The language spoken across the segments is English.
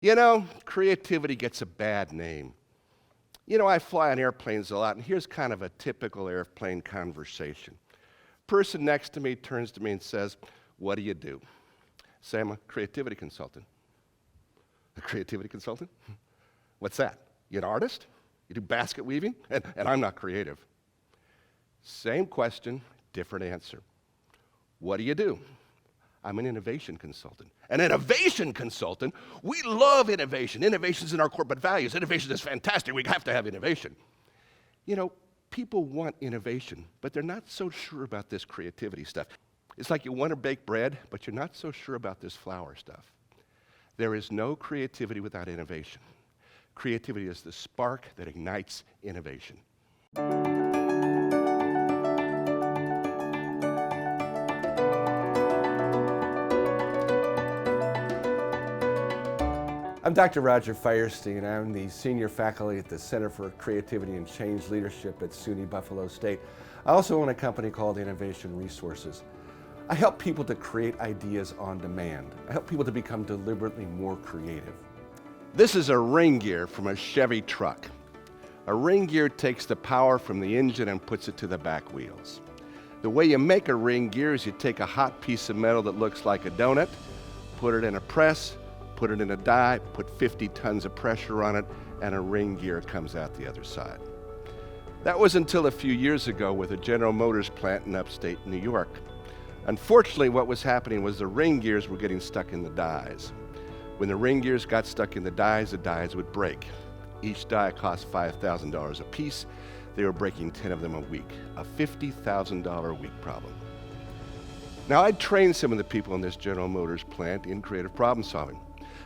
You know, creativity gets a bad name. You know, I fly on airplanes a lot, and here's kind of a typical airplane conversation. Person next to me turns to me and says, "What do you do?" Say, "I'm a creativity consultant." "A creativity consultant? What's that? You an artist? You do basket weaving?" And I'm not creative. Same question, different answer. "What do you do?" "I'm an innovation consultant." An innovation consultant? We love innovation. Innovation's in our corporate values. Innovation is fantastic. We have to have innovation. You know, people want innovation, but they're not so sure about this creativity stuff. It's like you want to bake bread, but you're not so sure about this flour stuff. There is no creativity without innovation. Creativity is the spark that ignites innovation. I'm Dr. Roger Firestien. I'm the senior faculty at the Center for Creativity and Change Leadership at SUNY Buffalo State. I also own a company called Innovation Resources. I help people to create ideas on demand. I help people to become deliberately more creative. This is a ring gear from a Chevy truck. A ring gear takes the power from the engine and puts it to the back wheels. The way you make a ring gear is you take a hot piece of metal that looks like a donut, put it in a press, put it in a die, put 50 tons of pressure on it, and a ring gear comes out the other side. That was until a few years ago with a General Motors plant in upstate New York. Unfortunately, what was happening was the ring gears were getting stuck in the dies. When the ring gears got stuck in the dies would break. Each die cost $5,000 a piece. They were breaking 10 of them a week, a $50,000 a week problem. Now, I'd trained some of the people in this General Motors plant in creative problem solving.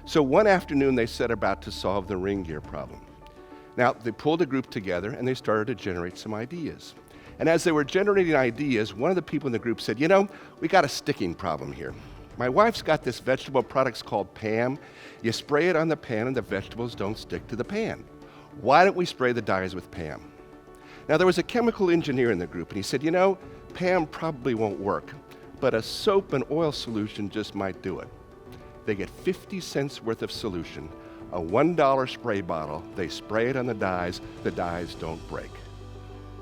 So one afternoon, they set about to solve the ring gear problem. Now, they pulled a group together and they started to generate some ideas. And as they were generating ideas, one of the people in the group said, "You know, we got a sticking problem here. My wife's got this vegetable product called Pam. You spray it on the pan and the vegetables don't stick to the pan. Why don't we spray the dyes with Pam?" Now, there was a chemical engineer in the group and he said, "You know, Pam probably won't work, but a soap and oil solution just might do it." They get 50 cents worth of solution, a $1 spray bottle, they spray it on the dyes don't break.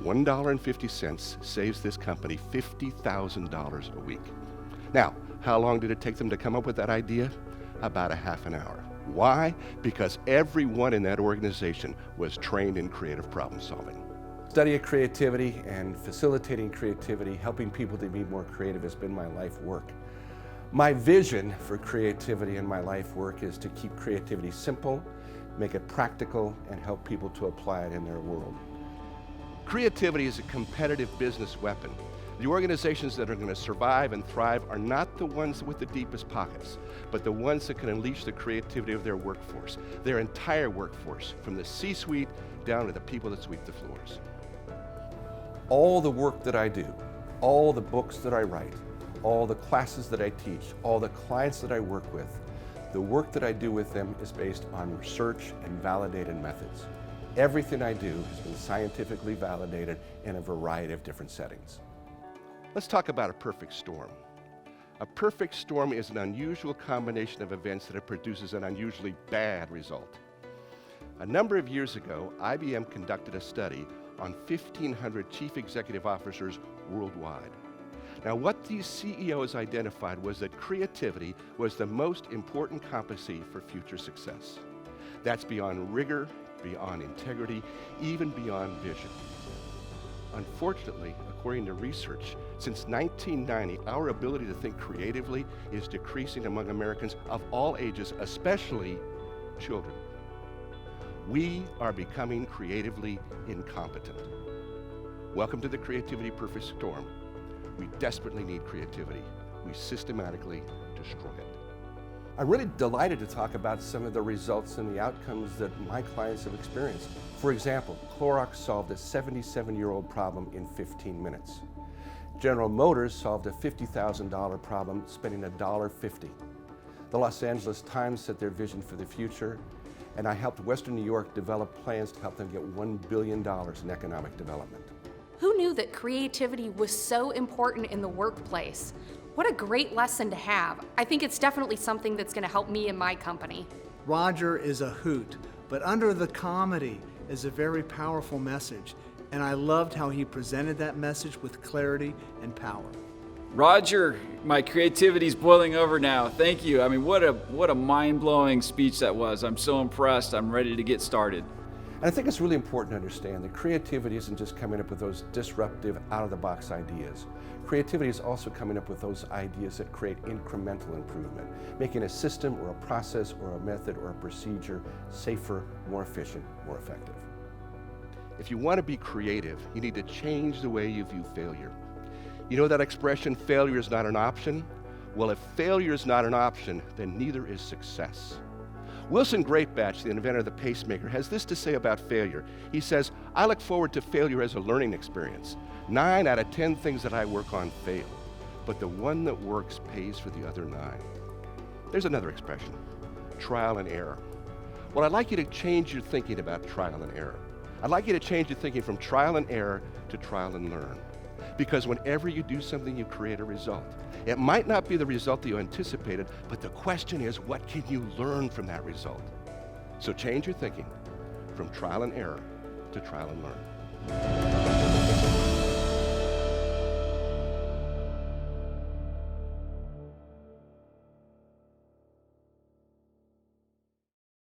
$1.50 saves this company $50,000 a week. Now, how long did it take them to come up with that idea? About a half an hour. Why? Because everyone in that organization was trained in creative problem solving. Study of creativity and facilitating creativity, helping people to be more creative has been my life work. My vision for creativity in my life work is to keep creativity simple, make it practical, and help people to apply it in their world. Creativity is a competitive business weapon. The organizations that are going to survive and thrive are not the ones with the deepest pockets, but the ones that can unleash the creativity of their workforce, their entire workforce, from the C-suite down to the people that sweep the floors. All the work that I do, all the books that I write, all the classes that I teach, all the clients that I work with, the work that I do with them is based on research and validated methods. Everything I do has been scientifically validated in a variety of different settings. Let's talk about a perfect storm. A perfect storm is an unusual combination of events that produces an unusually bad result. A number of years ago, IBM conducted a study on 1,500 chief executive officers worldwide. Now, what these CEOs identified was that creativity was the most important competency for future success. That's beyond rigor, beyond integrity, even beyond vision. Unfortunately, according to research, since 1990, our ability to think creatively is decreasing among Americans of all ages, especially children. We are becoming creatively incompetent. Welcome to the Creativity Perfect Storm. We desperately need creativity. We systematically destroy it. I'm really delighted to talk about some of the results and the outcomes that my clients have experienced. For example, Clorox solved a 77-year-old problem in 15 minutes. General Motors solved a $50,000 problem spending $1.50. The Los Angeles Times set their vision for the future, and I helped Western New York develop plans to help them get $1 billion in economic development. Who knew that creativity was so important in the workplace? What a great lesson to have. I think it's definitely something that's going to help me and my company. Roger is a hoot, but under the comedy is a very powerful message, and I loved how he presented that message with clarity and power. Roger, my creativity's boiling over now. Thank you. I mean, what a mind-blowing speech that was. I'm so impressed. I'm ready to get started. And I think it's really important to understand that creativity isn't just coming up with those disruptive, out-of-the-box ideas. Creativity is also coming up with those ideas that create incremental improvement, making a system or a process or a method or a procedure safer, more efficient, more effective. If you want to be creative, you need to change the way you view failure. You know that expression, failure is not an option? Well, if failure is not an option, then neither is success. Wilson Greatbatch, the inventor of the pacemaker, has this to say about failure. He says, I look forward to failure as a learning experience. 9 out of 10 things that I work on fail, but the one that works pays for the other 9. There's another expression, trial and error. Well, I'd like you to change your thinking about trial and error. I'd like you to change your thinking from trial and error to trial and learn. Because whenever you do something, you create a result. It might not be the result that you anticipated, but the question is, what can you learn from that result? So change your thinking from trial and error to trial and learn.